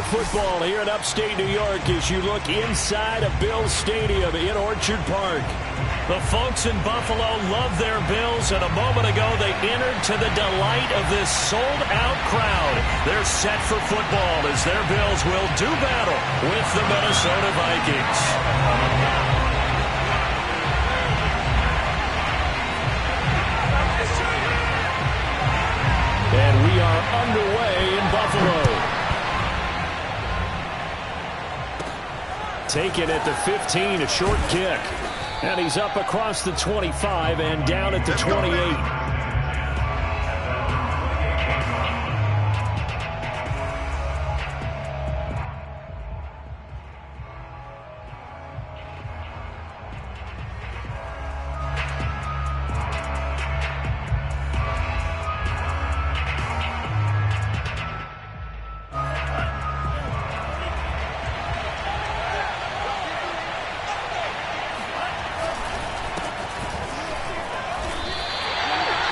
football here in upstate New York as you look inside of Bills Stadium in Orchard Park. The folks in Buffalo love their Bills, and a moment ago they entered to the delight of this sold-out crowd. They're set for football as their Bills will do battle with the Minnesota Vikings. And we are underway in Buffalo. Taken at the 15, a short kick. And he's up across the 25 and down at the 28.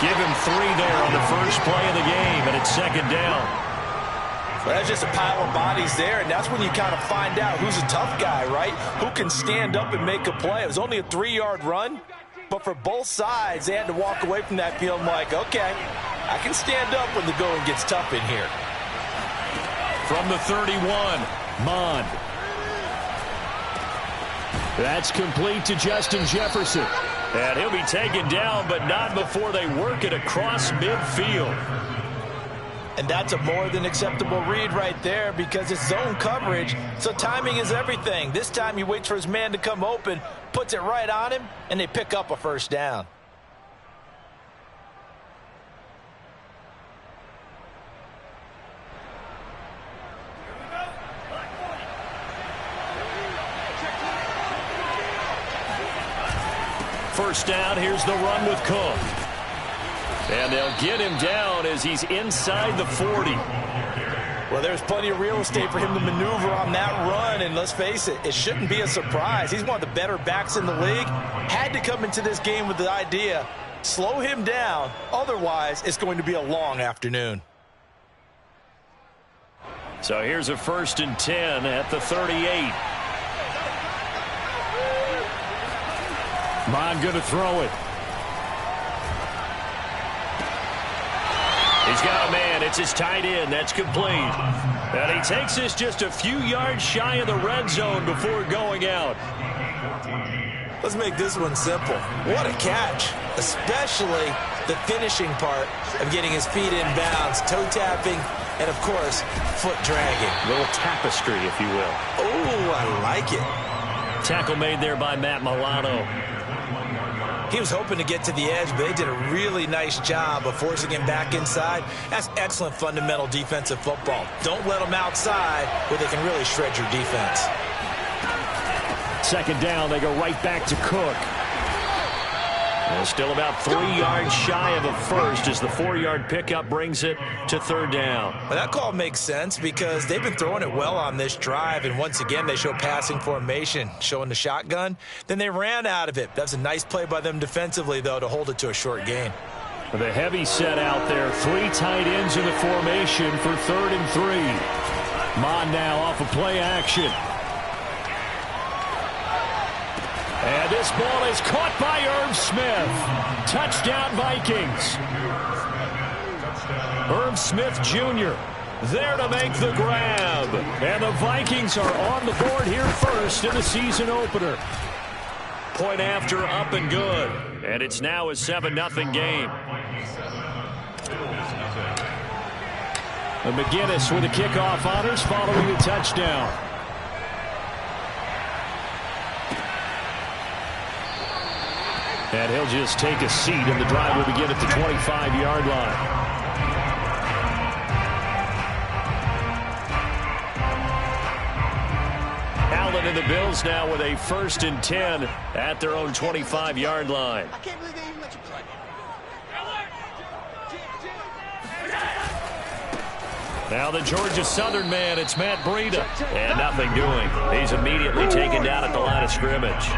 Give him 3 there on the first play of the game, and it's second down. Well, that's just a pile of bodies there, and that's when you kind of find out who's a tough guy, right? Who can stand up and make a play. It was only a 3-yard run, but for both sides, they had to walk away from that feeling like, okay, I can stand up when the going gets tough in here. From the 31, Mond. That's complete to Justin Jefferson. And he'll be taken down, but not before they work it across midfield. And that's a more than acceptable read right there because it's zone coverage, so timing is everything. This time he waits for his man to come open, puts it right on him, and they pick up a first down. First down, here's the run with Cook. And they'll get him down as he's inside the 40. Well, there's plenty of real estate for him to maneuver on that run, and let's face it, it shouldn't be a surprise. He's one of the better backs in the league. Had to come into this game with the idea, slow him down, otherwise it's going to be a long afternoon. So here's a 1st and 10 at the 38. Mond going to throw it. He's got a man. It's his tight end. That's complete. And he takes this just a few yards shy of the red zone before going out. Let's make this one simple. What a catch, especially the finishing part of getting his feet in bounds, toe tapping, and, of course, foot dragging. A little tapestry, if you will. Oh, I like it. Tackle made there by Matt Milano. He was hoping to get to the edge, but they did a really nice job of forcing him back inside. That's excellent fundamental defensive football. Don't let them outside where they can really shred your defense. Second down, they go right back to Cook. Well, still about 3 yards shy of a first as the 4-yard pickup brings it to 3rd down. Well, that call makes sense because they've been throwing it well on this drive, and once again they show passing formation, showing the shotgun. Then they ran out of it. That's a nice play by them defensively, though, to hold it to a short gain. The heavy set out there, 3 tight ends in the formation for 3rd and 3. Mond now off of play action. And this ball is caught by Irv Smith. Touchdown, Vikings. Irv Smith Jr. there to make the grab. And the Vikings are on the board here first in the season opener. Point after, up and good. And it's now a 7-0 game. And McGinnis with the kickoff honors following the touchdown. And he'll just take a seat, and the drive will begin at the 25-yard line. Allen and the Bills now with a 1st and 10 at their own 25-yard line. I can't believe they even let you play. Now the Georgia Southern man, it's Matt Breida. And nothing doing. He's immediately taken down at the line of scrimmage.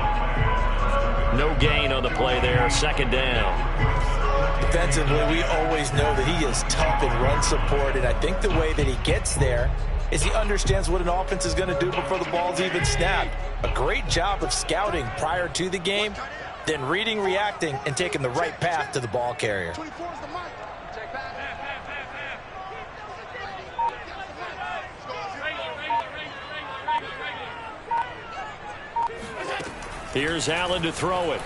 No gain on the play there, 2nd down. Defensively, we always know that he is tough in run support, and I think the way that he gets there is he understands what an offense is going to do before the ball's even snapped. A great job of scouting prior to the game, then reading, reacting, and taking the right path to the ball carrier. Here's Allen to throw it.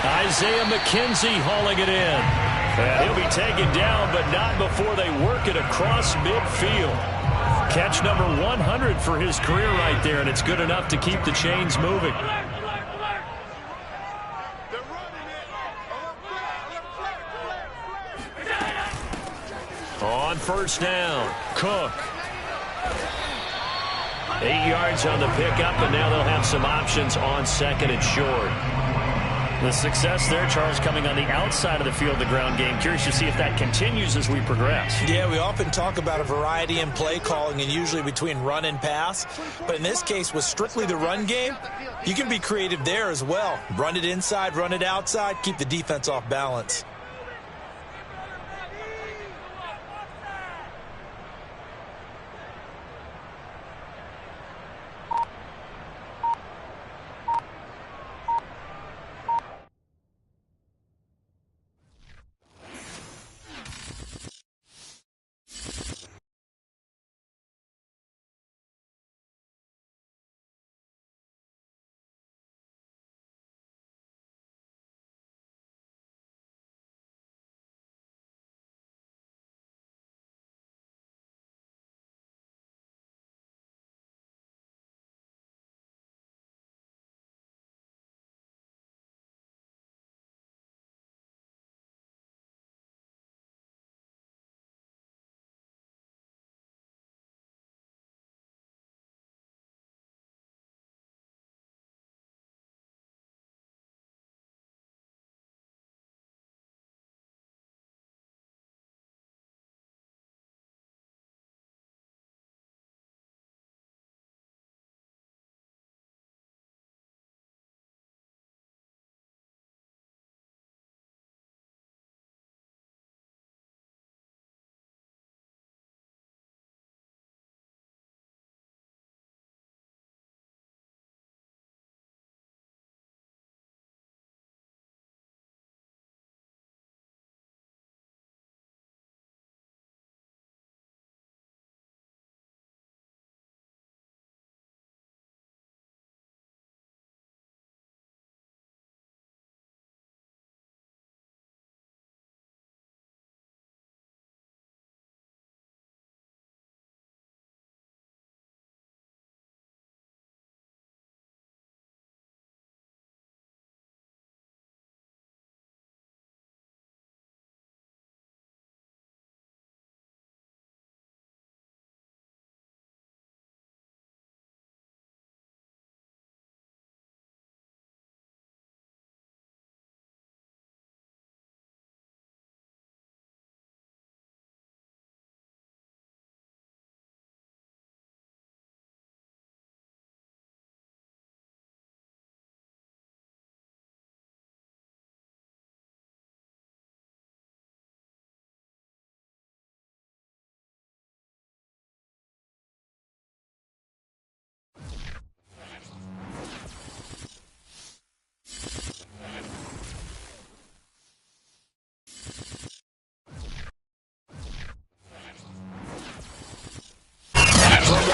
Isaiah McKenzie hauling it in. And he'll be taken down, but not before they work it across midfield. Catch number 100 for his career right there, and it's good enough to keep the chains moving. On first down, Cook. 8 yards on the pickup, and now they'll have some options on second and short. The success there, Charles, coming on the outside of the field, the ground game. Curious to see if that continues as we progress. Yeah, we often talk about a variety in play calling and usually between run and pass. But in this case, with strictly the run game, you can be creative there as well. Run it inside, run it outside, keep the defense off balance.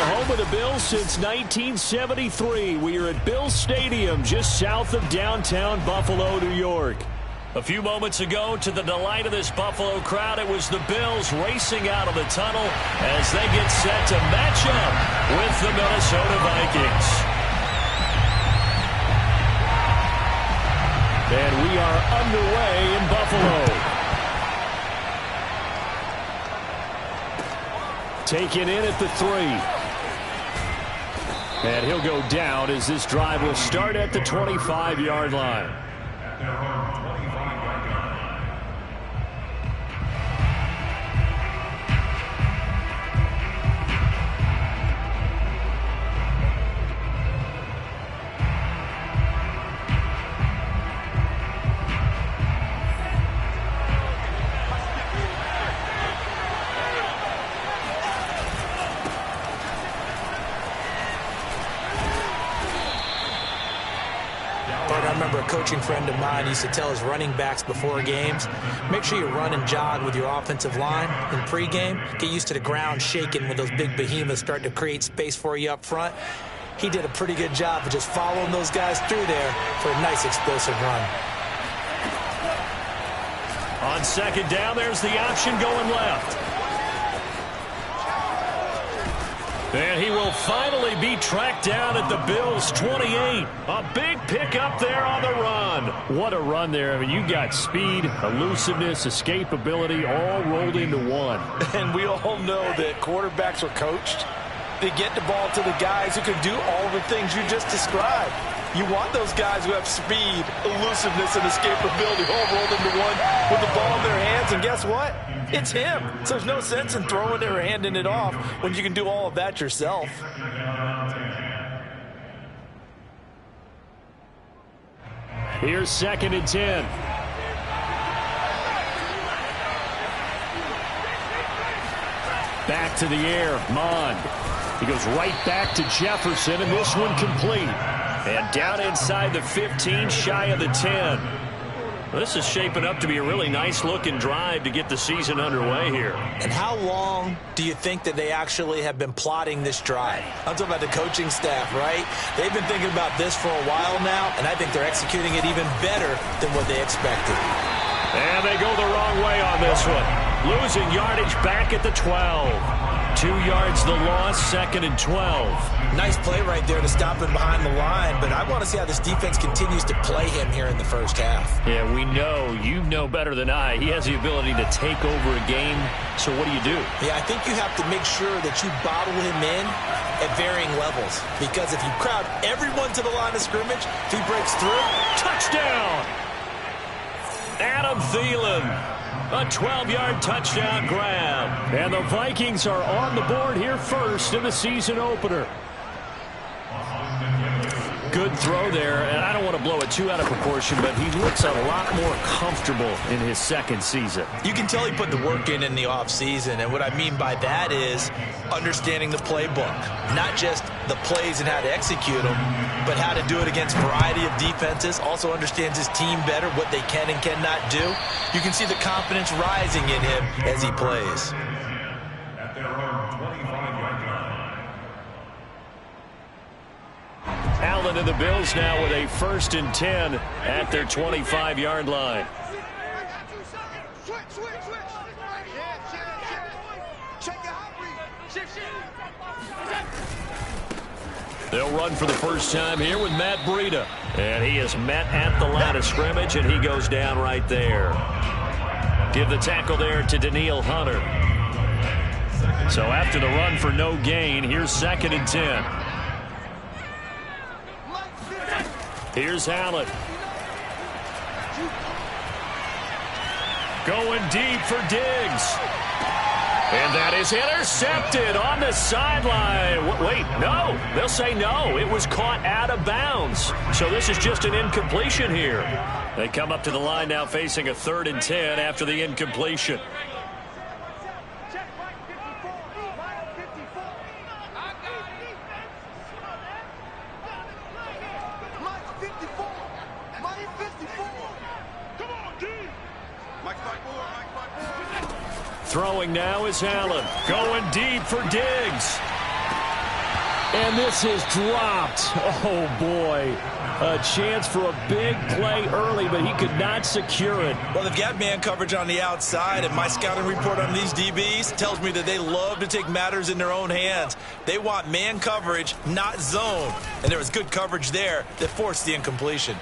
Home of the Bills since 1973. We are at Bills Stadium just south of downtown Buffalo, New York. A few moments ago, to the delight of this Buffalo crowd, it was the Bills racing out of the tunnel as they get set to match up with the Minnesota Vikings. And we are underway in Buffalo. Taken in at the 3. And he'll go down as this drive will start at the 25-yard line. coaching friend of mine used to tell his running backs before games, make sure you run and jog with your offensive line in pregame. Get used to the ground shaking when those big behemoths start to create space for you up front. He did a pretty good job of just following those guys through there for a nice explosive run. On second down, there's the option going left. And he will finally be tracked down at the Bills' 28. A big pickup there on the run. What a run there. I mean, you got speed, elusiveness, escapability all rolled into one. And we all know that quarterbacks are coached to get the ball to the guys who can do all the things you just described. You want those guys who have speed, elusiveness, and escapability all rolled into one with the ball in their hands. And guess what? It's him. So there's no sense in throwing it or handing it off when you can do all of that yourself. Here's 2nd and 10. Back to the air, Mond. He goes right back to Jefferson, and this one complete. And down inside the 15, shy of the 10. This is shaping up to be a really nice-looking drive to get the season underway here. And how long do you think that they actually have been plotting this drive? I'm talking about the coaching staff, right? They've been thinking about this for a while now, and I think they're executing it even better than what they expected. And they go the wrong way on this one. Losing yardage back at the 12. 2 yards the loss, 2nd and 12. Nice play right there to stop him behind the line, but I want to see how this defense continues to play him here in the first half. Yeah, we know. You know better than I. He has the ability to take over a game, so what do? Yeah, I think you have to make sure that you bottle him in at varying levels, because if you crowd everyone to the line of scrimmage, if he breaks through, touchdown! Adam Thielen. A 12-yard touchdown grab. And the Vikings are on the board here first in the season opener. Good throw there, and I don't want to blow it too out of proportion, but he looks a lot more comfortable in his second season. You can tell he put the work in the offseason, and what I mean by that is understanding the playbook. Not just the plays and how to execute them, but how to do it against a variety of defenses. Also understands his team better, what they can and cannot do. You can see the confidence rising in him as he plays. Allen and the Bills now with a 1st and 10 at their 25-yard line. They'll run for the first time here with Matt Breida. And he is met at the line of scrimmage, and he goes down right there. Give the tackle there to Danielle Hunter. So after the run for no gain, here's 2nd and 10. Here's Allen. Going deep for Diggs. And that is intercepted on the sideline. Wait, no. They'll say no. It was caught out of bounds. So this is just an incompletion here. They come up to the line now facing a 3rd and 10 after the incompletion. Throwing now is Allen. Going deep for Diggs. And this is dropped. Oh, boy. A chance for a big play early, but he could not secure it. Well, they've got man coverage on the outside, and my scouting report on these DBs tells me that they love to take matters in their own hands. They want man coverage, not zone. And there was good coverage there that forced the incompletion.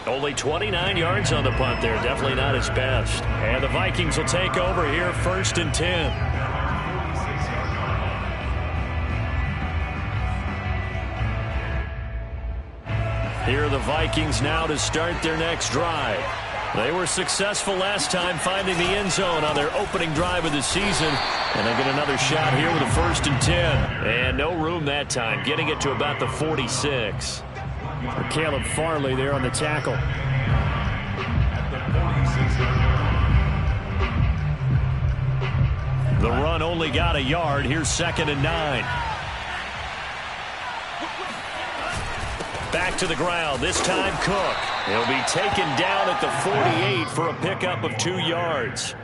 Only 29 yards on the punt there. Definitely not his best. And the Vikings will take over here, 1st and 10. Here are the Vikings now to start their next drive. They were successful last time finding the end zone on their opening drive of the season. And they get another shot here with a 1st and 10. And no room that time, getting it to about the 46. For Caleb Farley there on the tackle. The run only got a yard. Here's 2nd and 9. Back to the ground, this time Cook. He'll be taken down at the 48 for a pickup of 2 yards.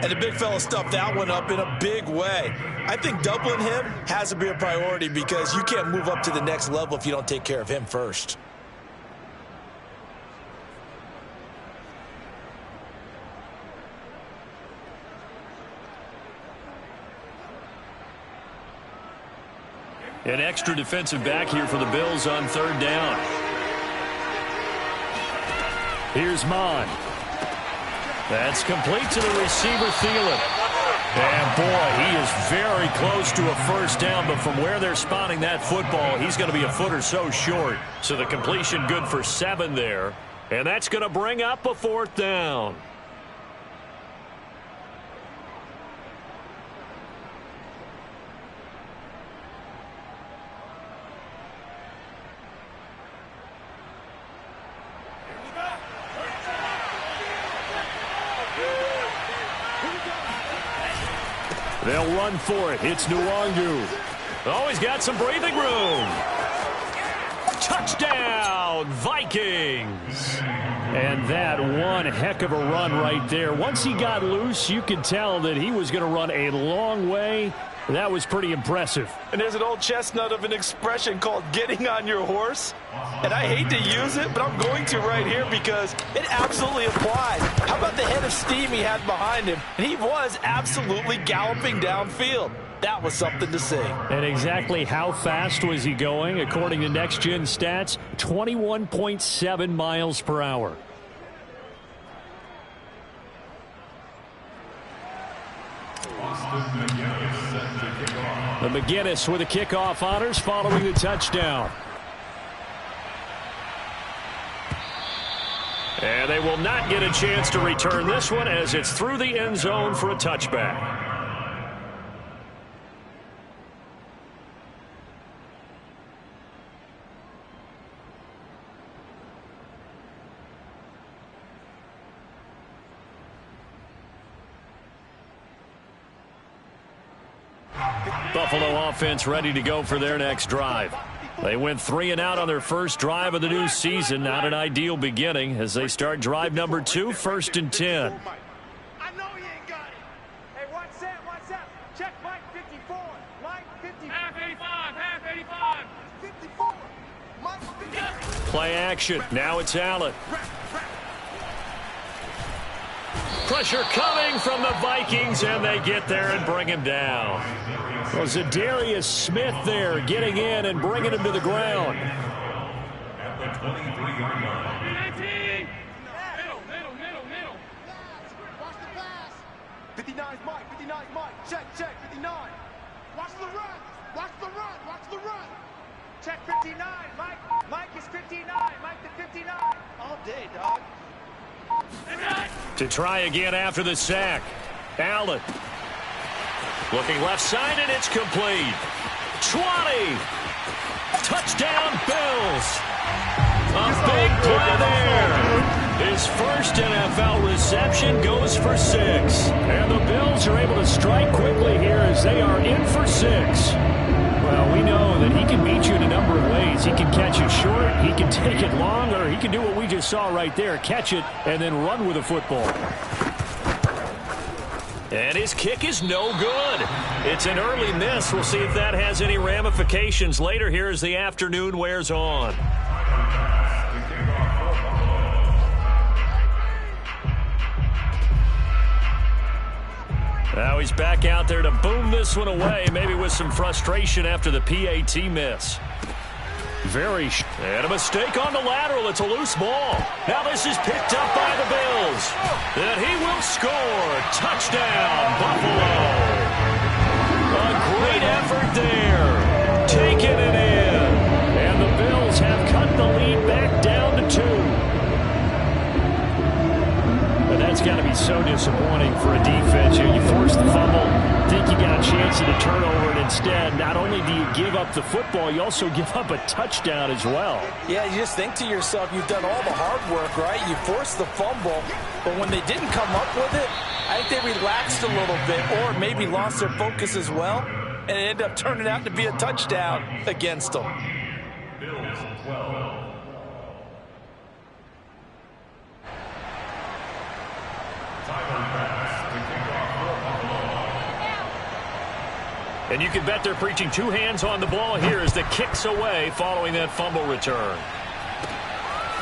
And the big fella stuffed that one up in a big way. I think doubling him has to be a priority because you can't move up to the next level if you don't take care of him first. An extra defensive back here for the Bills on 3rd down. Here's Mon. That's complete to the receiver, Thielen. And, boy, he is very close to a first down, but from where they're spotting that football, he's going to be a foot or so short. So the completion good for 7 there. And that's going to bring up a 4th down. They'll run for it. It's Nwangu. Oh, he's got some breathing room. Touchdown, Vikings. And that one heck of a run right there. Once he got loose, you could tell that he was going to run a long way. That was pretty impressive. And there's an old chestnut of an expression called getting on your horse. And I hate to use it, but I'm going to right here because it absolutely applies. How about the head of steam he had behind him? And he was absolutely galloping downfield. That was something to see. And exactly how fast was he going? According to Next Gen Stats, 21.7 miles per hour. The McGinnis with the kickoff honors following the touchdown. And they will not get a chance to return this one as it's through the end zone for a touchback. Buffalo offense ready to go for their next drive. They went 3 and out on their first drive of the new season. Not an ideal beginning as they start drive number 2, 1st and 10. I know you ain't got it. Hey, what's that? Check Mike 54. Mike 54. Half 85, half 85. 54. Mike 54. Play action. Now it's Allen. Pressure coming from the Vikings, and they get there and bring him down. Well, Zadarius Smith there getting in and bringing him to the ground. At the 23-yard line. 19. Middle. Watch the pass. 59's Mike. Check. 59. Watch the run. Check 59. Mike is 59. Mike the 59. All day, dog. To try again after the sack. Allen. Looking left side, and it's complete. 20. Touchdown, Bills. A big play there. His first NFL reception goes for 6. And the Bills are able to strike quickly here as they are in for 6. Well, we know that he can beat you in a number of ways. He can catch it short, he can take it long, or he can do what we just saw right there, catch it and then run with the football. And his kick is no good. It's an early miss. We'll see if that has any ramifications later here as the afternoon wears on. Now he's back out there to boom this one away, maybe with some frustration after the PAT miss. And a mistake on the lateral. It's a loose ball. Now this is picked up by the Bills. And he will score. Touchdown, Buffalo. A great effort there. Taking it in. And the Bills have cut the lead back down to 2. But that's got to be so disappointing for a defense. You force the fumble, think you got a chance at a turnover, and instead, not only do you give up the football, you also give up a touchdown as well. Yeah, you just think to yourself, you've done all the hard work, right? You forced the fumble, but when they didn't come up with it, I think they relaxed a little bit or maybe lost their focus as well. and it ended up turning out to be a touchdown against them. Bills 12. And you can bet they're preaching two hands on the ball here as the kick's away following that fumble return.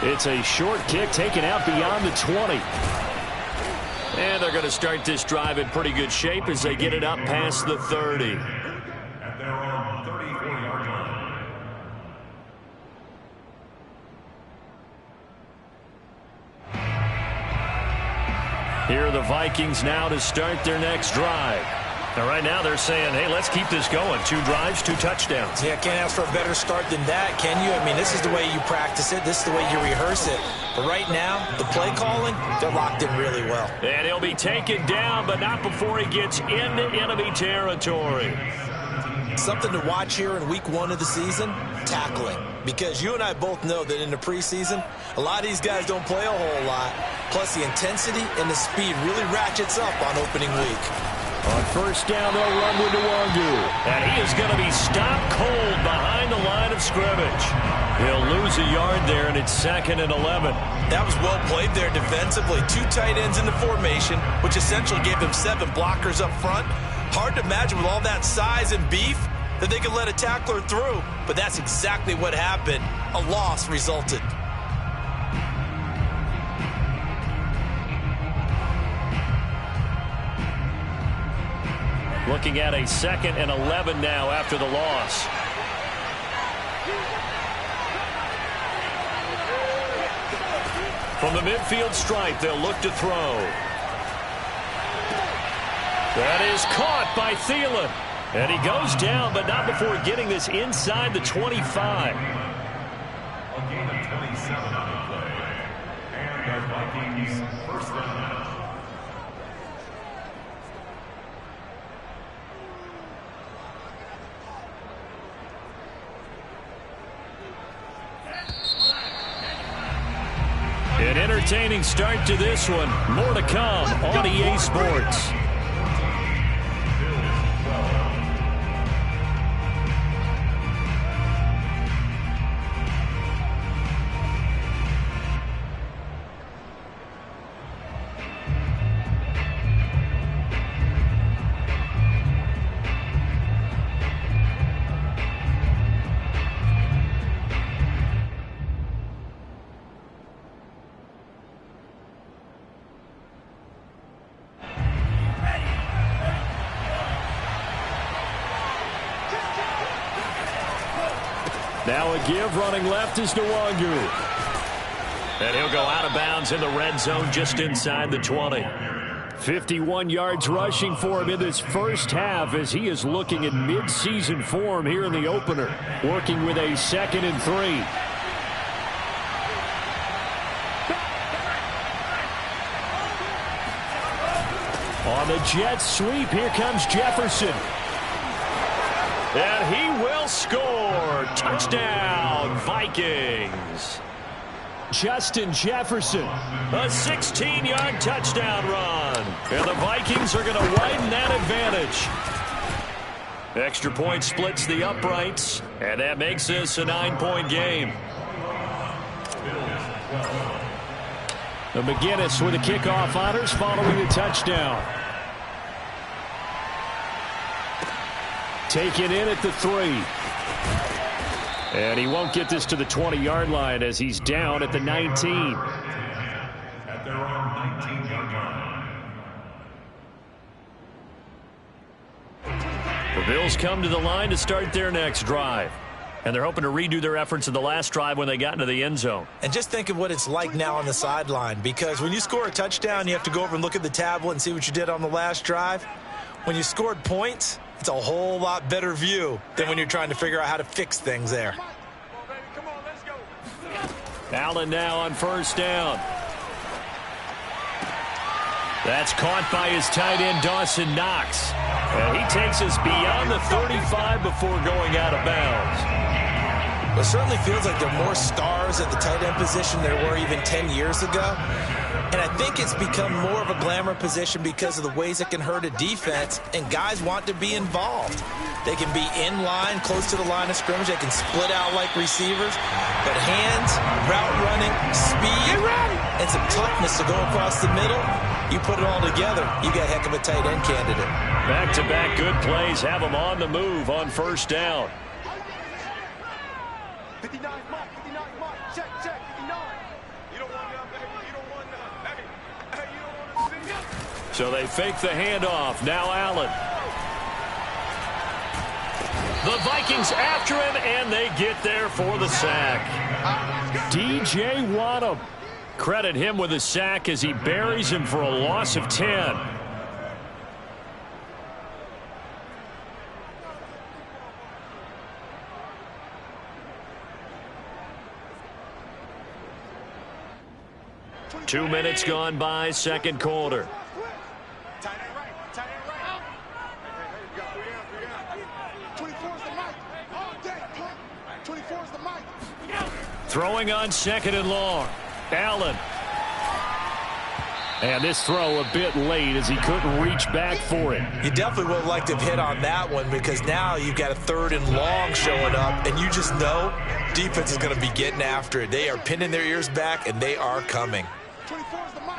It's a short kick taken out beyond the 20. And they're going to start this drive in pretty good shape as they get it up past the 30. At their own 34-yard line. Here are the Vikings now to start their next drive. Now, right now they're saying, hey, let's keep this going. 2 drives, 2 touchdowns. Yeah, can't ask for a better start than that, can you? I mean, this is the way you practice it. This is the way you rehearse it. But right now, the play calling, they're locked in really well. And he'll be taken down, but not before he gets into enemy territory. Something to watch here in week 1 of the season, tackling. Because you and I both know that in the preseason, a lot of these guys don't play a whole lot. Plus, the intensity and the speed really ratchets up on opening week. On first down, they'll run with Nwangu. And he is going to be stopped cold behind the line of scrimmage. He'll lose a yard there, and it's 2nd and 11. That was well played there defensively. 2 tight ends in the formation, which essentially gave them 7 blockers up front. Hard to imagine with all that size and beef that they could let a tackler through. But that's exactly what happened. A loss resulted. Looking at a 2nd and 11 now after the loss. From the midfield stripe, they'll look to throw. That is caught by Thielen. And he goes down, but not before getting this inside the 25. A gain of 27 on the play. And the Vikings first down. An entertaining start to this one. More to come on EA Sports. Now a give running left is Nwangu. And he'll go out of bounds in the red zone just inside the 20. 51 yards rushing for him in this first half as he is looking in mid-season form here in the opener. Working with a 2nd and 3. On the jet sweep, here comes Jefferson. And he will score. Touchdown, Vikings. Justin Jefferson. A 16-yard touchdown run. And the Vikings are going to widen that advantage. Extra point splits the uprights. And that makes this a 9-point game. The McGinnis with the kickoff honors following the touchdown. Taken in at the 3. And he won't get this to the 20-yard line as he's down at the 19. At their own 19-yard line. The Bills come to the line to start their next drive. And they're hoping to redo their efforts in the last drive when they got into the end zone. And just think of what it's like now on the sideline, because when you score a touchdown, you have to go over and look at the tablet and see what you did on the last drive. When you scored points, it's a whole lot better view than when you're trying to figure out how to fix things there. Come on, let's go. Allen now on first down. That's caught by his tight end, Dawson Knox. And he takes us beyond the 35 before going out of bounds. It certainly feels like there are more stars at the tight end position than there were even 10 years ago. And I think it's become more of a glamour position because of the ways it can hurt a defense, and guys want to be involved. They can be in line, close to the line of scrimmage. They can split out like receivers. But hands, route running, speed, and some toughness to go across the middle, you put it all together, you got a heck of a tight end candidate. Back-to-back good plays have them on the move on first down. 59 mark, 59 mark, check, 59. You don't want none, baby, you don't want none. Hey, you don't want to see it. So they fake the handoff. Now Allen. The Vikings after him, and they get there for the sack. DJ Wadham. Credit him with a sack as he buries him for a loss of 10. Two minutes gone by, second quarter. Tight end right, tight end right. Hey, you got 3 down. 24 is the mic. All day, 24 is the mic. Throwing on second and long. Allen. And this throw a bit late as he couldn't reach back for it. You definitely would have liked to have hit on that one because now you've got a third and long showing up, and you just know defense is going to be getting after it. They are pinning their ears back, and they are coming. 24 is the mic.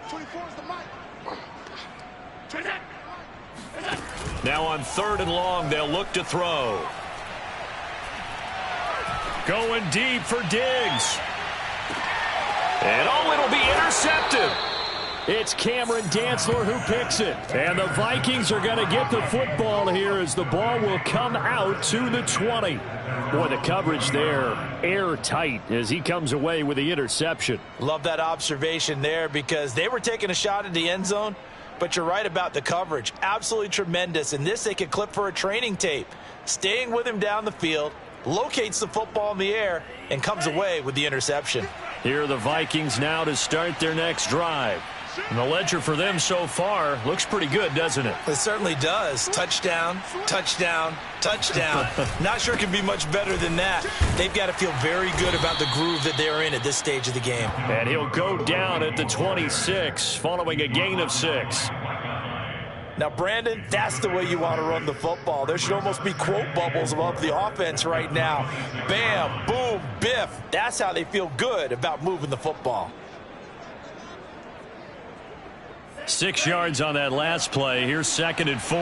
24 is the mic. Now on third and long, they'll look to throw. Going deep for Diggs. And oh, it'll be intercepted. It's Cameron Dantzler who picks it. And the Vikings are going to get the football here as the ball will come out to the 20. Boy, the coverage there, airtight as he comes away with the interception. Love that observation there because they were taking a shot at the end zone, but you're right about the coverage. Absolutely tremendous. And this they could clip for a training tape. Staying with him down the field, locates the football in the air, and comes away with the interception. Here are the Vikings now to start their next drive. And the ledger for them so far looks pretty good, doesn't it? It certainly does. Touchdown, touchdown, touchdown. Not sure it can be much better than that. They've got to feel very good about the groove that they're in at this stage of the game. And he'll go down at the 26 following a gain of 6. Now, Brandon, that's the way you want to run the football. There should almost be quote bubbles above the offense right now. Bam, boom, biff. That's how they feel good about moving the football. 6 yards on that last play. Here's second and 4.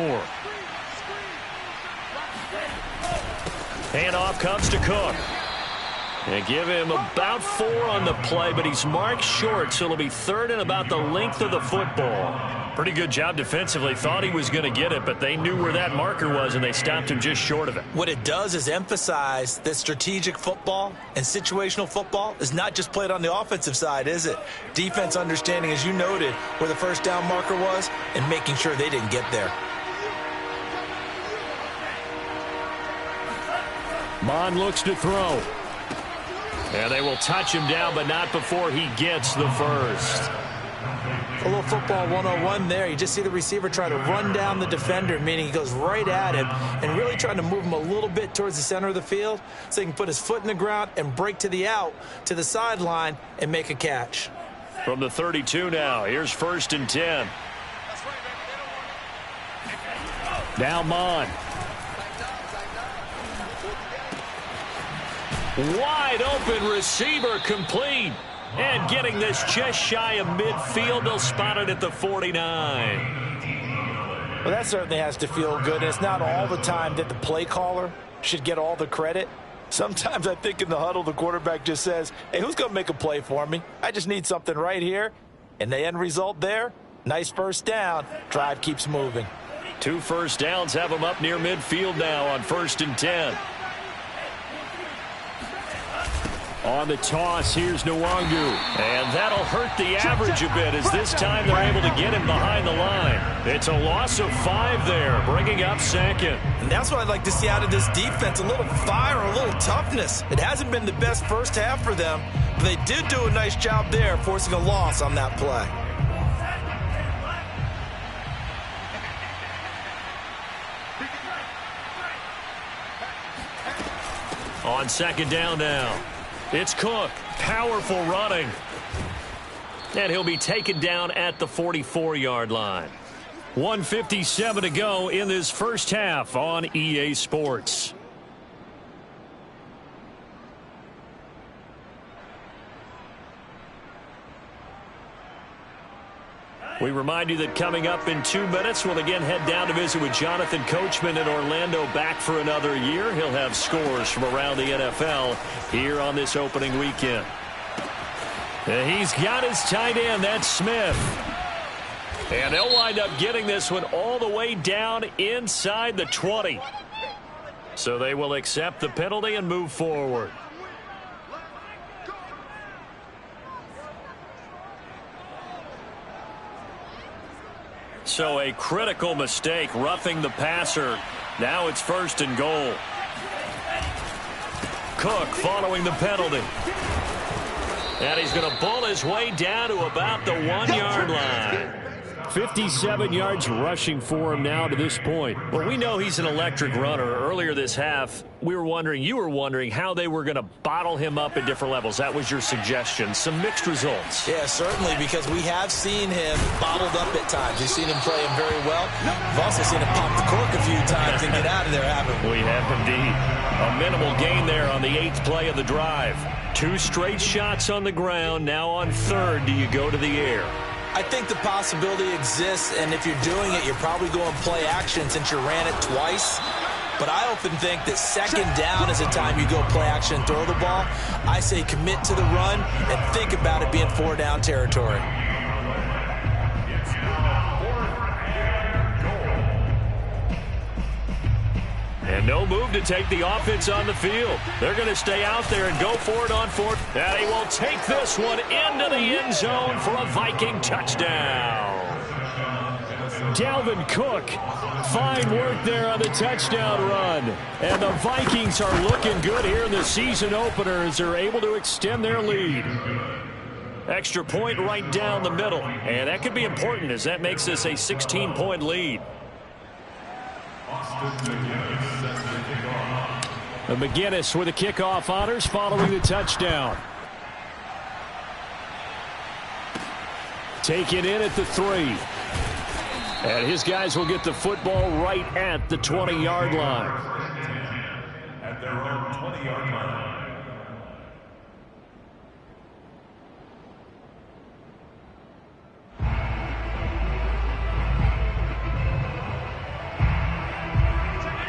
Handoff comes to Cook. They give him about 4 on the play, but he's marked short, so it'll be third and about the length of the football. Pretty good job defensively. Thought he was going to get it, but they knew where that marker was, and they stopped him just short of it. What it does is emphasize that strategic football and situational football is not just played on the offensive side, is it? Defense understanding, as you noted, where the first down marker was and making sure they didn't get there. Mon looks to throw. And they will touch him down, but not before he gets the first. A little football 101 there. You just see the receiver try to run down the defender, meaning he goes right at him and really trying to move him a little bit towards the center of the field so he can put his foot in the ground and break to the out, to the sideline, and make a catch. From the 32 now, here's first and 10. Now Mon. Wide open receiver complete. And getting this just shy of midfield, they'll spot it at the 49. Well, that certainly has to feel good. And it's not all the time that the play caller should get all the credit. Sometimes I think in the huddle, the quarterback just says, hey, who's going to make a play for me? I just need something right here. And the end result there, nice first down. Drive keeps moving. 2 first downs have them up near midfield now on first and 10. On the toss, here's Nwangu. And that'll hurt the average a bit as this time they're able to get him behind the line. It's a loss of 5 there, bringing up second. And that's what I'd like to see out of this defense, a little fire, a little toughness. It hasn't been the best first half for them, but they did do a nice job there, forcing a loss on that play. On second down now, it's Cook. Powerful running. And he'll be taken down at the 44-yard line. 1:57 to go in this first half on EA Sports. We remind you that coming up in 2 minutes, we'll again head down to visit with Jonathan Coachman in Orlando, back for another year. He'll have scores from around the NFL here on this opening weekend. And he's got his tight end. That's Smith. And they'll wind up getting this one all the way down inside the 20. So they will accept the penalty and move forward. So a critical mistake, roughing the passer. Now it's 1st and goal. Cook following the penalty. And he's going to bull his way down to about the 1-yard line. 57 yards rushing for him now to this point. Well, we know he's an electric runner. Earlier this half, you were wondering how they were going to bottle him up at different levels. That was your suggestion. Some mixed results. Yeah, certainly, because we have seen him bottled up at times. We've seen him play him very well. We've also seen him pop the cork a few times and get out of there, haven't we? We have indeed. A minimal gain there on the 8th play of the drive. 2 straight shots on the ground. Now on 3rd, do you go to the air? I think the possibility exists, and if you're doing it, you're probably going play action since you ran it twice. But I often think that 2nd down is the time you go play action and throw the ball. I say commit to the run and think about it being 4-down territory. And no move to take the offense on the field. They're going to stay out there and go for it on 4th. And he will take this one into the end zone for a Viking touchdown. Dalvin Cook, fine work there on the touchdown run. And the Vikings are looking good here in the season opener as they're able to extend their lead. Extra point right down the middle. And that could be important as that makes this a 16-point lead. McGinnis with the kickoff honors following the touchdown. Taken in at the 3. And his guys will get the football right at the 20-yard line. At their own 20-yard line.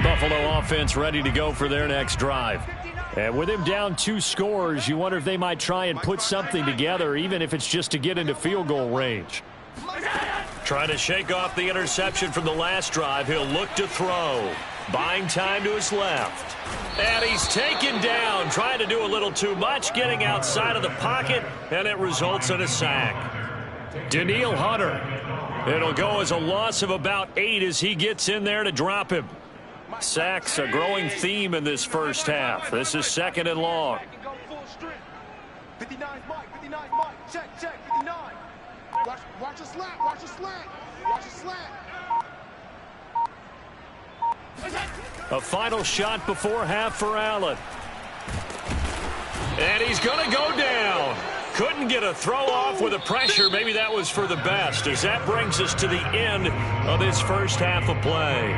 Buffalo offense ready to go for their next drive. And with him down 2 scores, you wonder if they might try and put something together, even if it's just to get into field goal range. Trying to shake off the interception from the last drive. He'll look to throw. Buying time to his left. And he's taken down, trying to do a little too much, getting outside of the pocket, and it results in a sack. Danielle Hunter. It'll go as a loss of about 8 as he gets in there to drop him. Sacks, a growing theme in this first half. This is 2nd and long. 59 Mike, 59 Mike, check, 59. Watch your slant, watch your slant, watch your slant. A final shot before half for Allen. And he's going to go down. Couldn't get a throw off with the pressure. Maybe that was for the best, as that brings us to the end of this first half of play.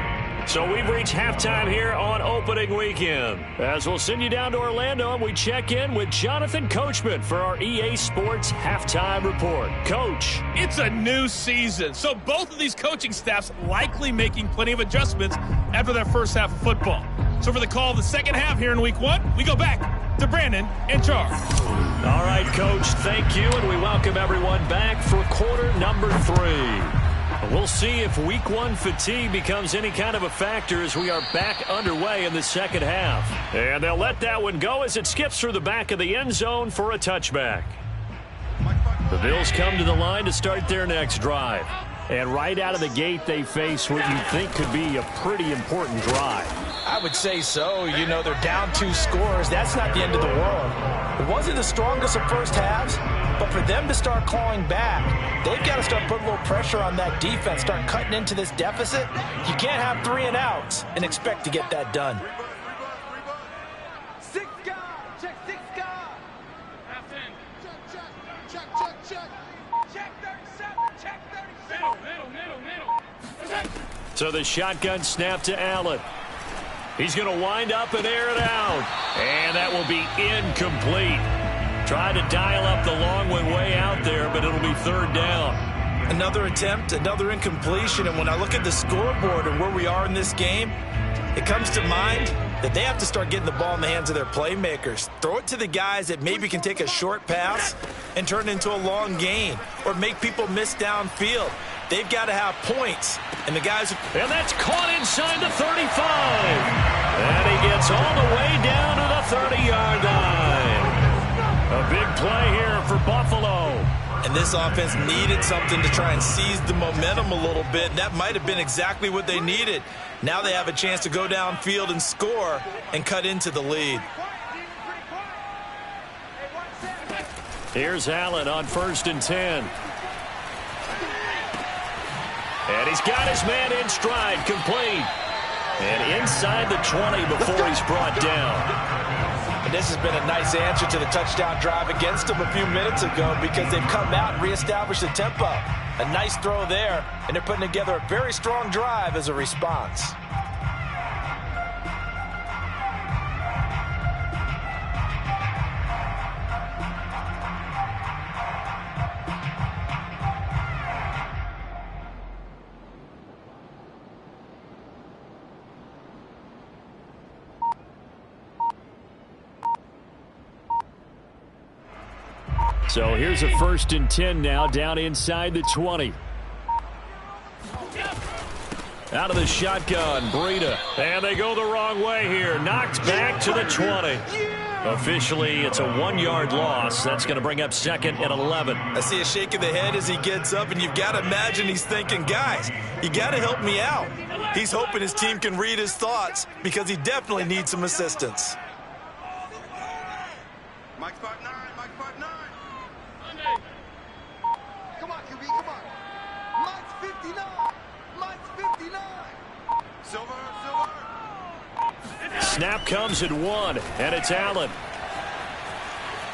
So we've reached halftime here on opening weekend. As we'll send you down to Orlando, and we check in with Jonathan Coachman for our EA Sports halftime report. Coach. It's a new season, so both of these coaching staffs likely making plenty of adjustments after their first half of football. So for the call of the second half here in week 1, we go back to Brandon and Charles. All right, Coach, thank you, and we welcome everyone back for quarter number 3. We'll see if week 1 fatigue becomes any kind of a factor as we are back underway in the second half. And they'll let that one go as it skips through the back of the end zone for a touchback. The Bills come to the line to start their next drive. And right out of the gate, they face what you think could be a pretty important drive. I would say so. You know, they're down 2 scores. That's not the end of the world. It wasn't the strongest of first halves, but for them to start clawing back, they've got to start putting a little pressure on that defense, start cutting into this deficit. You can't have 3 and outs and expect to get that done. So the shotgun snap to Allen. He's going to wind up and air it out. And that will be incomplete. Tried to dial up the long one way out there, but it'll be third down. Another attempt, another incompletion. And when I look at the scoreboard and where we are in this game, it comes to mind that they have to start getting the ball in the hands of their playmakers. Throw it to the guys that maybe can take a short pass and turn it into a long gain or make people miss downfield. They've got to have points. And the guys... And that's caught inside the 35. And he gets all the way down to the 30-yard line. A big play here for Buffalo. And this offense needed something to try and seize the momentum a little bit. And that might have been exactly what they needed. Now they have a chance to go downfield and score and cut into the lead. Here's Allen on 1st and 10. And he's got his man in stride, complete. And inside the 20 before he's brought down. And this has been a nice answer to the touchdown drive against them a few minutes ago because they've come out and reestablished the tempo. A nice throw there, and they're putting together a very strong drive as a response. So here's a 1st and 10 now, down inside the 20. Out of the shotgun, Breida. And they go the wrong way here. Knocked back to the 20. Officially, it's a 1-yard loss. That's going to bring up 2nd and 11. I see a shake of the head as he gets up, and you've got to imagine he's thinking, guys, you got to help me out. He's hoping his team can read his thoughts because he definitely needs some assistance. Mike's 5'9", Mike's 5'9". Come on, QB, come on. Mike's 59. Mike's 59. Silver. Snap comes at 1, and it's Allen.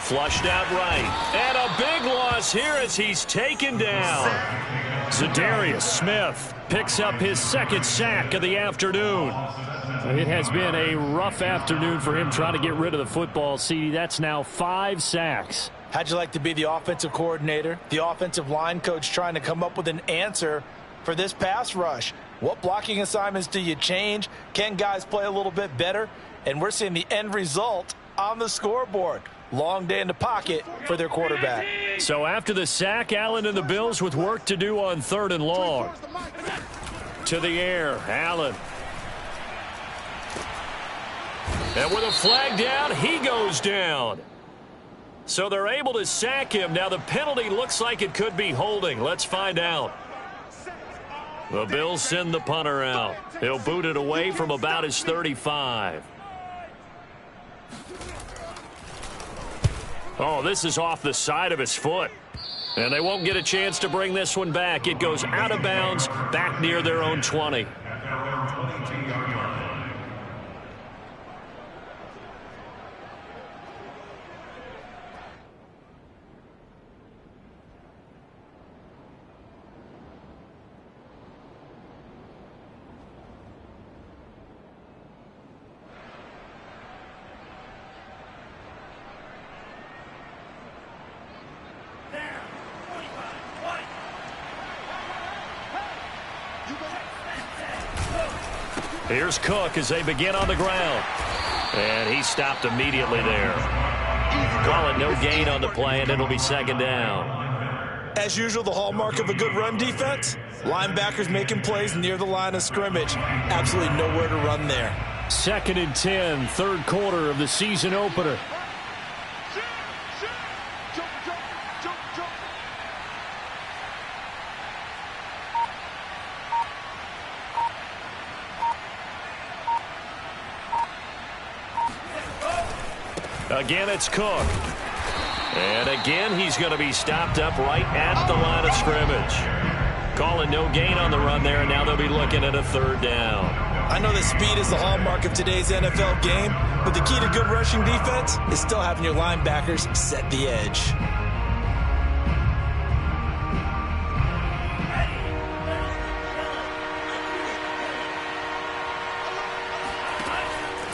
Flushed out right. And a big loss here as he's taken down. Zadarius Smith picks up his 2nd sack of the afternoon. It has been a rough afternoon for him trying to get rid of the football. See, that's now 5 sacks. How'd you like to be the offensive coordinator, the offensive line coach trying to come up with an answer for this pass rush? What blocking assignments do you change? Can guys play a little bit better? And we're seeing the end result on the scoreboard. Long day in the pocket for their quarterback. So after the sack, Allen and the Bills with work to do on 3rd and long. To the air, Allen. And with a flag down, he goes down. So they're able to sack him. Now the penalty looks like it could be holding. Let's find out. The Bills send the punter out. He'll boot it away from about his 35. Oh, this is off the side of his foot. And they won't get a chance to bring this one back. It goes out of bounds back near their own 20. Here's Cook as they begin on the ground. And he stopped immediately there. Call it no gain on the play, and it'll be 2nd down. As usual, the hallmark of a good run defense, linebackers making plays near the line of scrimmage. Absolutely nowhere to run there. 2nd and 10, 3rd quarter of the season opener. Again, it's Cook. And again, he's going to be stopped up right at the line of scrimmage. Calling no gain on the run there, and now they'll be looking at a 3rd down. I know that speed is the hallmark of today's NFL game, but the key to good rushing defense is still having your linebackers set the edge.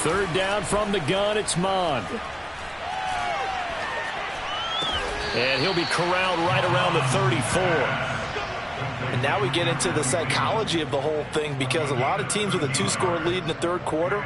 Third down from the gun, it's Mond. And he'll be corralled right around the 34. And now we get into the psychology of the whole thing, because a lot of teams with a 2-score lead in the third quarter,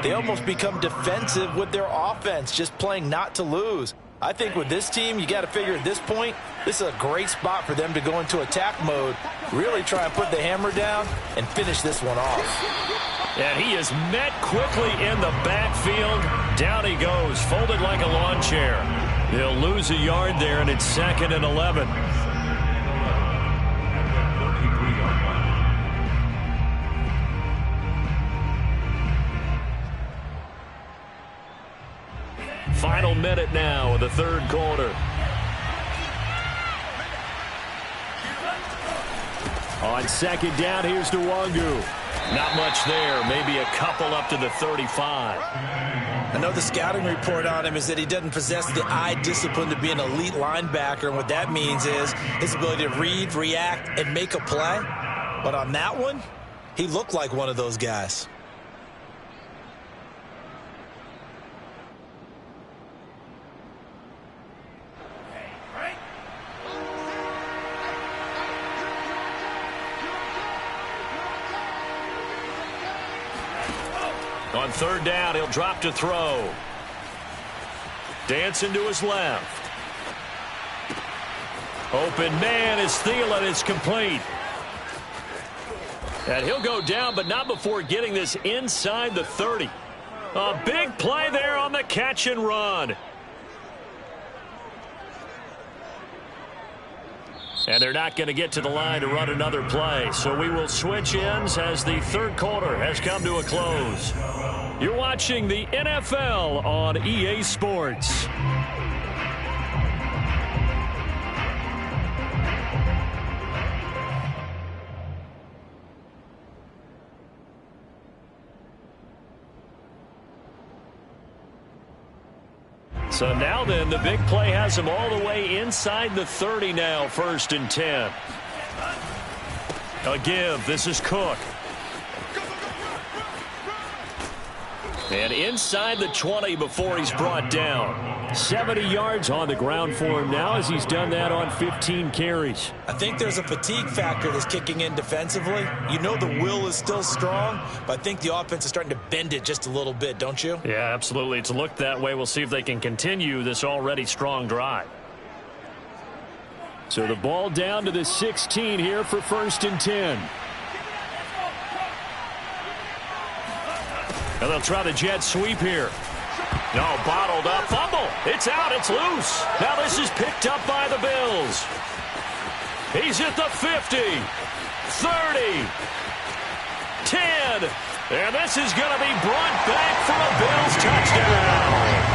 they almost become defensive with their offense, just playing not to lose. I think with this team, you got to figure at this point, this is a great spot for them to go into attack mode, really try and put the hammer down and finish this one off. And he is met quickly in the backfield. Down he goes, folded like a lawn chair. He'll lose a yard there, and it's 2nd and 11. Final minute now of the third quarter. On 2nd down, here's Nwangu. Not much there, maybe a couple up to the 35. I know the scouting report on him is that he doesn't possess the eye discipline to be an elite linebacker, and what that means is his ability to read, react, and make a play. But on that one, he looked like one of those guys. On 3rd down, he'll drop to throw. Dancing to his left. Open man is Thielen. It's complete. And he'll go down, but not before getting this inside the 30. A big play there on the catch and run. And they're not going to get to the line to run another play. So we will switch ends as the third quarter has come to a close. You're watching the NFL on EA Sports. So now then, the big play has him all the way inside the 30 now, 1st and 10. A give. This is Cook. And inside the 20 before he's brought down. 70 yards on the ground for him now, as he's done that on 15 carries. I think there's a fatigue factor that's kicking in defensively. You know the will is still strong, but I think the offense is starting to bend it just a little bit, don't you? Yeah, absolutely. It's looked that way. We'll see if they can continue this already strong drive. So the ball down to the 16 here for 1st and 10. And they'll try the jet sweep here. No, bottled up. Fumble. It's out. It's loose. Now this is picked up by the Bills. He's at the 50, 30, 10. And this is going to be brought back for a Bills touchdown.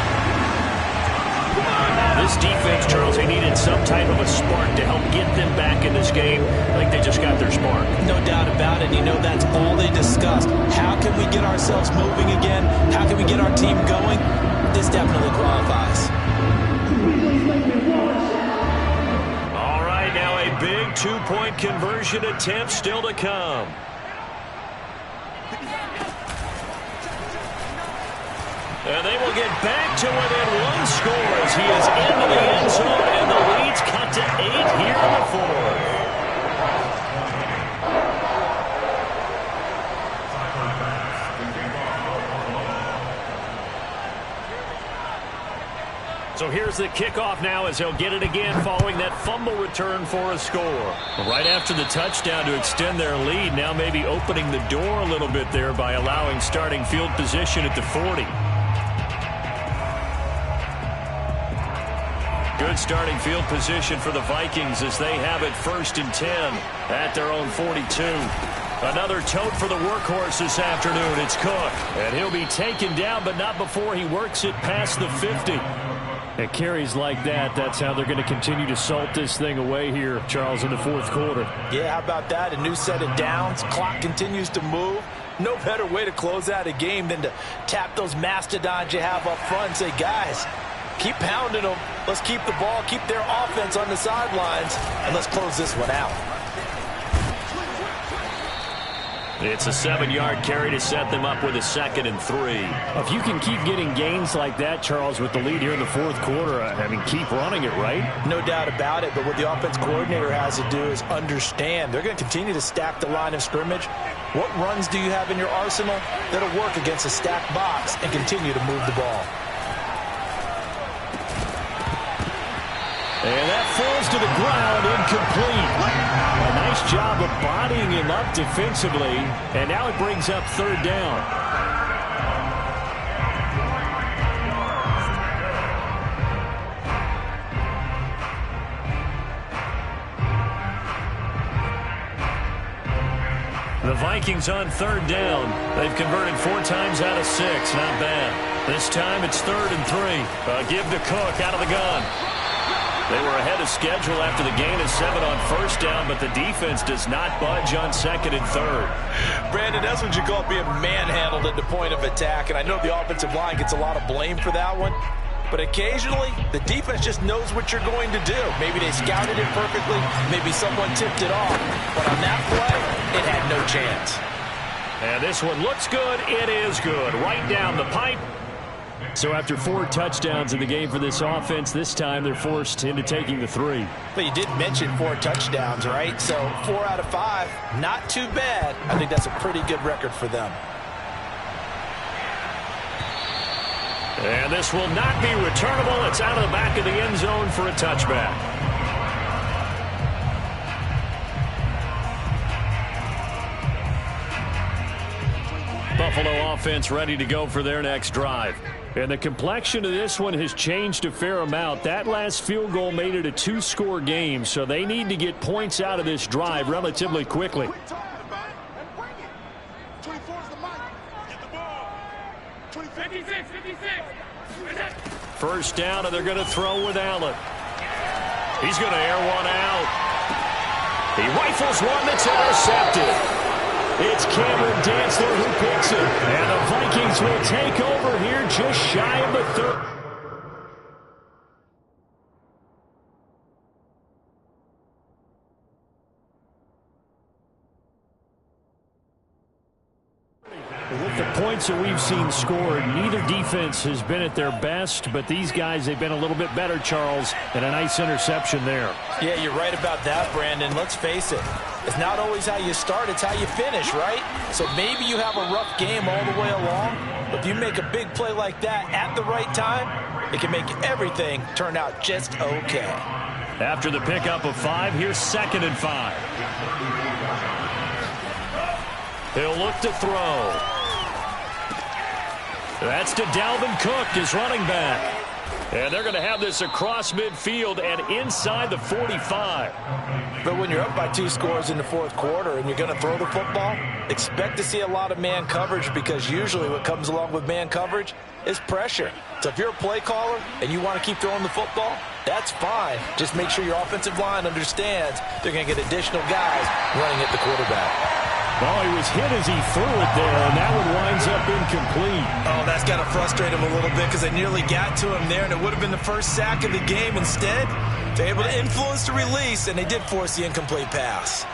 This defense, Charles, they needed some type of a spark to help get them back in this game. I think they just got their spark. No doubt about it. You know, that's all they discussed. How can we get ourselves moving again? How can we get our team going? This definitely qualifies. All right, now a big two-point conversion attempt still to come. And they will get back to within 1 score as he is into the end zone, and the lead's cut to 8 here in the 4th. So here's the kickoff now as they'll get it again following that fumble return for a score. Right after the touchdown to extend their lead, now maybe opening the door a little bit there by allowing starting field position at the 40. Good starting field position for the Vikings as they have it 1st and 10 at their own 42. Another tote for the workhorse this afternoon. It's Cook. And he'll be taken down, but not before he works it past the 50. At carries like that, that's how they're going to continue to salt this thing away here, Charles, in the 4th quarter. Yeah, how about that? A new set of downs. Clock continues to move. No better way to close out a game than to tap those mastodons you have up front and say, guys, keep pounding them. Let's keep the ball, keep their offense on the sidelines, and let's close this one out. It's a 7-yard carry to set them up with a 2nd and 3. If you can keep getting gains like that, Charles, with the lead here in the fourth quarter, I mean, keep running it, right? No doubt about it, but what the offense coordinator has to do is understand. They're going to continue to stack the line of scrimmage. What runs do you have in your arsenal that'll work against a stacked box and continue to move the ball? And that falls to the ground, incomplete. A nice job of bodying him up defensively, and now it brings up 3rd down. The Vikings on 3rd down. They've converted 4 times out of 6. Not bad. This time it's 3rd and 3. Give to Cook out of the gun. They were ahead of schedule after the gain of 7 on 1st down, but the defense does not budge on 2nd and 3rd. Brandon, that's what you call being manhandled at the point of attack, and I know the offensive line gets a lot of blame for that one, but occasionally the defense just knows what you're going to do. Maybe they scouted it perfectly, maybe someone tipped it off, but on that play, it had no chance. And this one looks good. It is good. Right down the pipe. So after 4 touchdowns in the game for this offense, this time they're forced into taking the 3. But you did mention 4 touchdowns, right? So 4 out of 5, not too bad. I think that's a pretty good record for them. And this will not be returnable. It's out of the back of the end zone for a touchback. Buffalo offense ready to go for their next drive. And the complexion of this one has changed a fair amount. That last field goal made it a 2-score game, so they need to get points out of this drive relatively quickly. First down, and they're going to throw with Allen. He's going to air one out. He rifles one that's intercepted. It's Cameron Dantzler who picks it. And the Vikings will take over here just shy of the 3rd. With the points that we've seen scored, neither defense has been at their best, but these guys, they've been a little bit better, Charles, and a nice interception there. Yeah, you're right about that, Brandon. Let's face it. It's not always how you start, it's how you finish, right? So maybe you have a rough game all the way along, but if you make a big play like that at the right time, it can make everything turn out just okay. After the pickup of 5, here's 2nd and 5. He'll look to throw. That's to Dalvin Cook, his running back. And they're going to have this across midfield and inside the 45. But when you're up by 2 scores in the 4th quarter and you're going to throw the football, expect to see a lot of man coverage, because usually what comes along with man coverage is pressure. So if you're a play caller and you want to keep throwing the football, that's fine. Just make sure your offensive line understands they're going to get additional guys running at the quarterback. Well, he was hit as he threw it there, and that one winds up incomplete. Oh, that's got to frustrate him a little bit, because they nearly got to him there, and it would have been the first sack of the game. Instead, they're able to influence the release, and they did force the incomplete pass.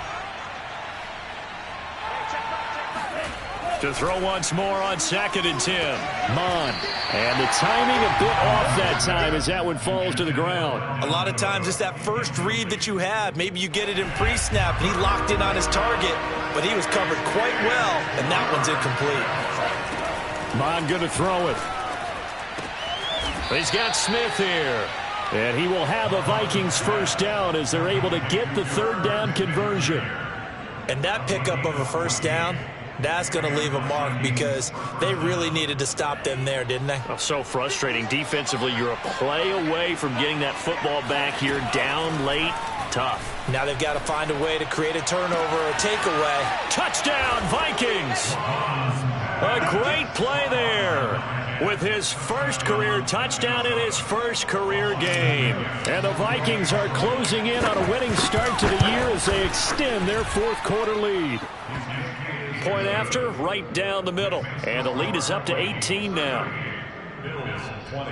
To throw once more on 2nd and 10. Mon. And the timing a bit off that time as that one falls to the ground. A lot of times it's that first read that you have. Maybe you get it in pre-snap, and he locked in on his target, but he was covered quite well, and that one's incomplete. Mon going to throw it. He's got Smith here. And he will have a Vikings first down as they're able to get the 3rd down conversion. And that pickup of a first down, that's going to leave a mark, because they really needed to stop them there, didn't they? Oh, so frustrating. Defensively, you're a play away from getting that football back here, down late. Tough. Now they've got to find a way to create a turnover or a takeaway. Touchdown, Vikings! A great play there with his first career touchdown in his first career game. And the Vikings are closing in on a winning start to the year as they extend their 4th quarter lead. Point after, right down the middle. And the lead is up to 18 now. Bills 20.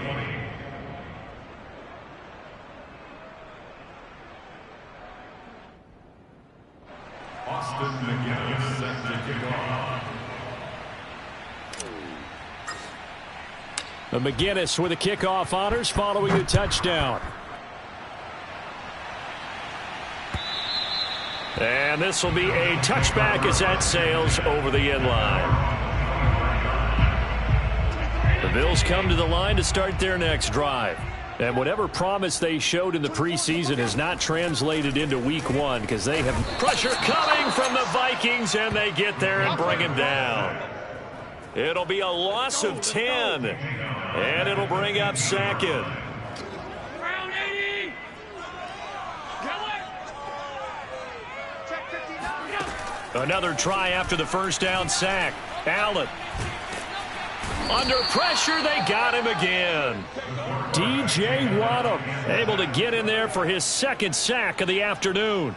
Austin McGinnis set to kick off. McGinnis with a kickoff honors following the touchdown. And this will be a touchback as that sails over the end line. The Bills come to the line to start their next drive. And whatever promise they showed in the preseason has not translated into week one because they have pressure coming from the Vikings, and they get there and bring him down. It'll be a loss of 10, and it'll bring up second. Round 80. Another try after the first down sack. Allen. Under pressure, they got him again. DJ Waddle able to get in there for his second sack of the afternoon.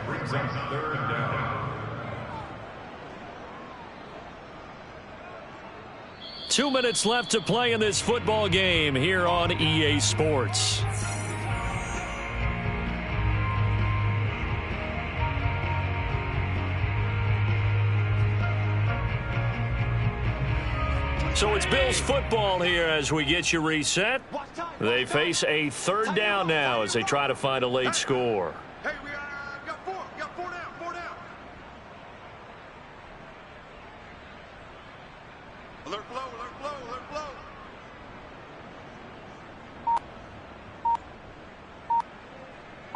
Brings up third down. 2 minutes left to play in this football game here on EA Sports. So it's Bills football here as we get you reset. They face a third down now as they try to find a late score. Hey, we got four. Got four down. Alert blow.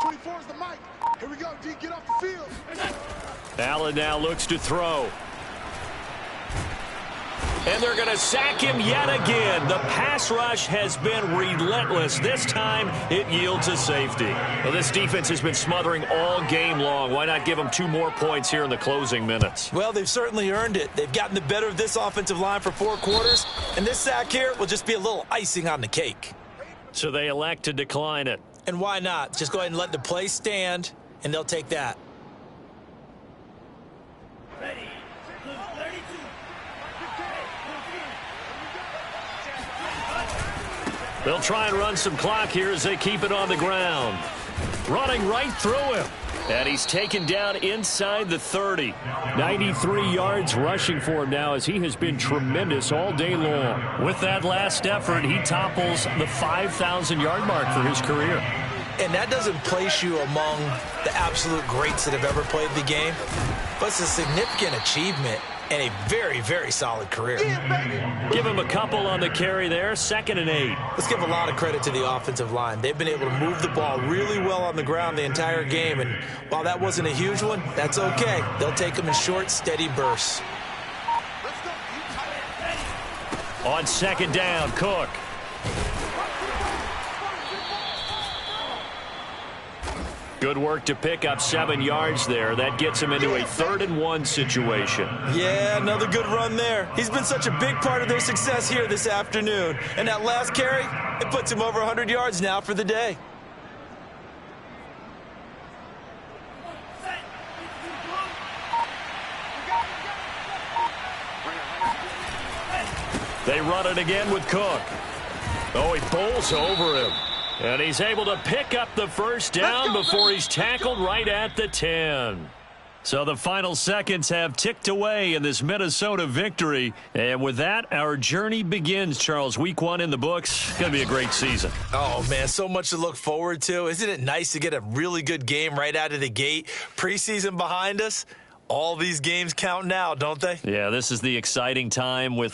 24 is the mic. Here we go, D. Get off the field. Allen now looks to throw. And they're going to sack him yet again. The pass rush has been relentless. This time, it yields a safety. Well, this defense has been smothering all game long. Why not give them 2 more points here in the closing minutes? Well, they've certainly earned it. They've gotten the better of this offensive line for 4 quarters, and this sack here will just be a little icing on the cake. So they elect to decline it. And why not? Just go ahead and let the play stand, and they'll take that. They'll try and run some clock here as they keep it on the ground. Running right through him. And he's taken down inside the 30. 93 yards rushing for him now as he has been tremendous all day long. With that last effort, he topples the 5,000-yard mark for his career. And that doesn't place you among the absolute greats that have ever played the game, but it's a significant achievement and a very, very solid career. Give him a couple on the carry there, 2nd and 8. Let's give a lot of credit to the offensive line. They've been able to move the ball really well on the ground the entire game, and while that wasn't a huge one, that's okay. They'll take them in short, steady bursts. On 2nd down, Cook. Good work to pick up 7 yards there. That gets him into a 3rd and 1 situation. Yeah, another good run there. He's been such a big part of their success here this afternoon. And that last carry, it puts him over 100 yards now for the day. They run it again with Cook. Oh, he bowls over him. And he's able to pick up the first down before he's tackled right at the 10. So the final seconds have ticked away in this Minnesota victory. And with that, our journey begins, Charles. Week 1 in the books. Going to be a great season. Oh, man, so much to look forward to. Isn't it nice to get a really good game right out of the gate? Preseason behind us. All these games count now, don't they? Yeah, this is the exciting time with